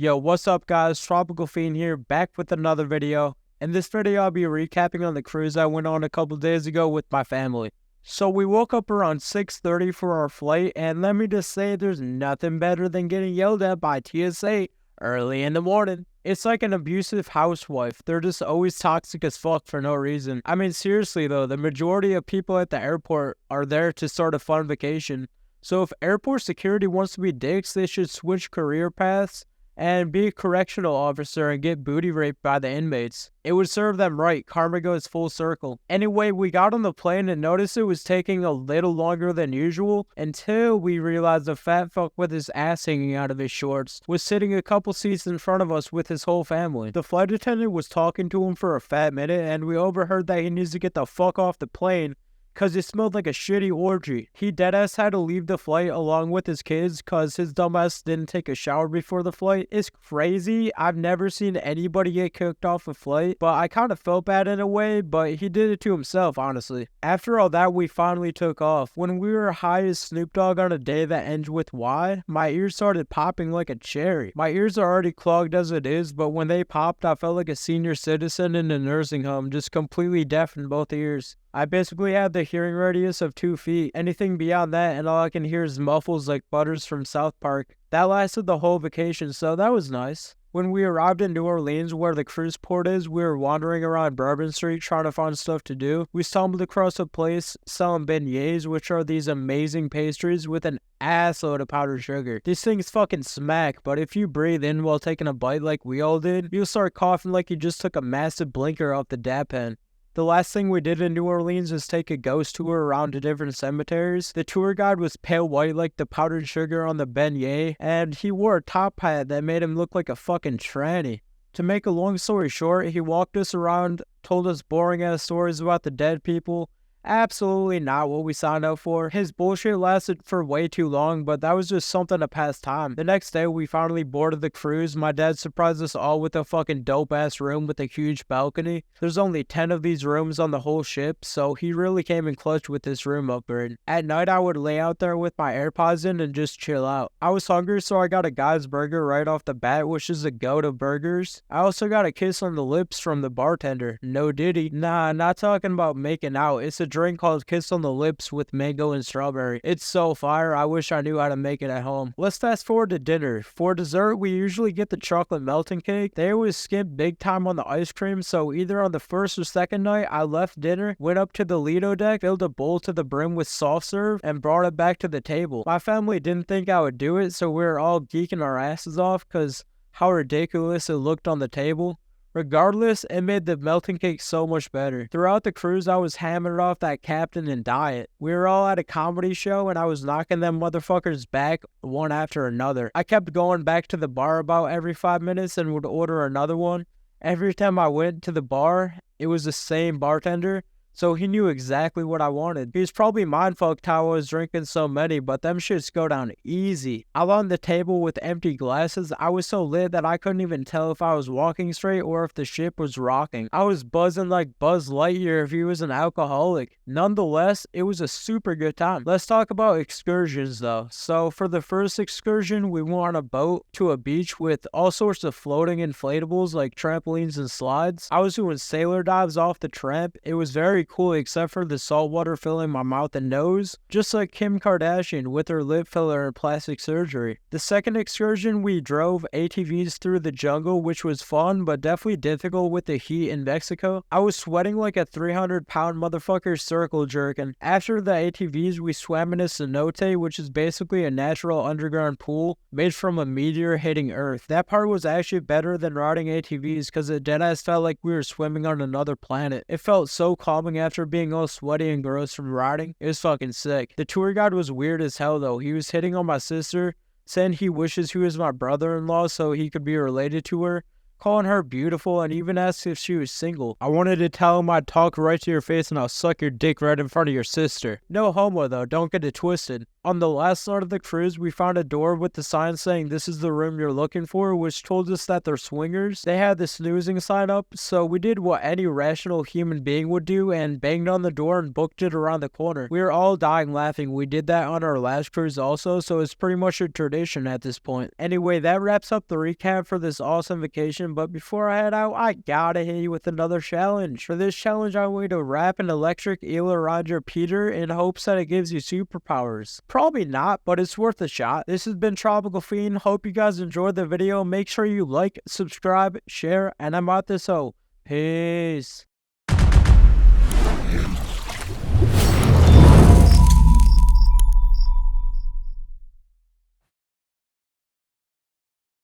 Yo, what's up guys? Tropical Fiend here, back with another video. In this video, I'll be recapping on the cruise I went on a couple days ago with my family. So we woke up around 6:30 for our flight, and let me just say there's nothing better than getting yelled at by TSA early in the morning. It's like an abusive housewife. They're just always toxic as fuck for no reason. I mean, seriously though, the majority of people at the airport are there to start a fun vacation. So if airport security wants to be dicks, they should switch career paths and be a correctional officer and get booty raped by the inmates. It would serve them right. Karma goes full circle. Anyway, we got on the plane and noticed it was taking a little longer than usual until we realized the fat fuck with his ass hanging out of his shorts was sitting a couple seats in front of us with his whole family. The flight attendant was talking to him for a fat minute, and we overheard that he needs to get the fuck off the plane cause it smelled like a shitty orgy. He deadass had to leave the flight along with his kids cause his dumbass didn't take a shower before the flight. It's crazy. I've never seen anybody get kicked off a flight, but I kind of felt bad in a way, but he did it to himself, honestly. After all that, we finally took off. When we were high as Snoop Dogg on a day that ends with Y, my ears started popping like a cherry. My ears are already clogged as it is, but when they popped, I felt like a senior citizen in a nursing home, just completely deaf in both ears. I basically had the hearing radius of 2 feet. Anything beyond that, and all I can hear is muffles like Butters from South Park. That lasted the whole vacation, so that was nice. When we arrived in New Orleans, where the cruise port is, we were wandering around Bourbon Street trying to find stuff to do. We stumbled across a place selling beignets, which are these amazing pastries with an assload of powdered sugar. These things fucking smack, but if you breathe in while taking a bite like we all did, you'll start coughing like you just took a massive blinker off the dab pen. The last thing we did in New Orleans was take a ghost tour around to different cemeteries. The tour guide was pale white like the powdered sugar on the beignet, and he wore a top hat that made him look like a fucking tranny. To make a long story short, he walked us around, told us boring ass stories about the dead people. Absolutely not what we signed up for. His bullshit lasted for way too long, but that was just something to pass time. The next day, we finally boarded the cruise. My dad surprised us all with a fucking dope-ass room with a huge balcony. There's only 10 of these rooms on the whole ship, so he really came in clutch with this room upgrade. At night, I would lay out there with my AirPods in and just chill out. I was hungry, so I got a Guy's Burger right off the bat, which is a go to burgers. I also got a kiss on the lips from the bartender. No diddy. Nah, not talking about making out. It's a drink called Kiss on the Lips with mango and strawberry. It's so fire, I wish I knew how to make it at home. Let's fast forward to dinner. For dessert, we usually get the chocolate melting cake. They always skip big time on the ice cream, so either on the first or second night, I left dinner, went up to the Lido deck, filled a bowl to the brim with soft serve, and brought it back to the table. My family didn't think I would do it, so we were all geeking our asses off because how ridiculous it looked on the table. Regardless, it made the melting cake so much better. Throughout the cruise, I was hammering off that captain and diet. We were all at a comedy show, and I was knocking them motherfuckers back one after another. I kept going back to the bar about every 5 minutes and would order another one. Every time I went to the bar, it was the same bartender, so he knew exactly what I wanted. He was probably mindfucked how I was drinking so many, but them shits go down easy. Out on the table with empty glasses, I was so lit that I couldn't even tell if I was walking straight or if the ship was rocking. I was buzzing like Buzz Lightyear if he was an alcoholic. Nonetheless, it was a super good time. Let's talk about excursions though. So for the first excursion, we went on a boat to a beach with all sorts of floating inflatables like trampolines and slides. I was doing sailor dives off the tramp. It was very cool except for the salt water filling my mouth and nose, just like Kim Kardashian with her lip filler and plastic surgery. The second excursion, we drove ATVs through the jungle, which was fun but definitely difficult with the heat in Mexico. I was sweating like a 300-pound motherfucker circle jerking. After the ATVs, we swam in a cenote, which is basically a natural underground pool made from a meteor hitting Earth. That part was actually better than riding ATVs because it deadass felt like we were swimming on another planet. It felt so calming after being all sweaty and gross from riding. It was fucking sick. The tour guide was weird as hell though. He was hitting on my sister, saying he wishes he was my brother-in-law so he could be related to her. calling her beautiful, and even asked if she was single. I wanted to tell him I'd talk right to your face and I'll suck your dick right in front of your sister. No homo though, don't get it twisted. On the last night of the cruise, we found a door with the sign saying this is the room you're looking for, which told us that they're swingers. They had the snoozing sign up, so we did what any rational human being would do and banged on the door and booked it around the corner. We were all dying laughing. We did that on our last cruise also, so it's pretty much a tradition at this point. Anyway, that wraps up the recap for this awesome vacation, but before I head out, I gotta hit you with another challenge. For this challenge, I'm going to wrap an electric eel around your Peter in hopes that it gives you superpowers. Probably not, but it's worth a shot. This has been Tropical Fiend. Hope you guys enjoyed the video. Make sure you like, subscribe, share, and I'm out this hoe. Peace.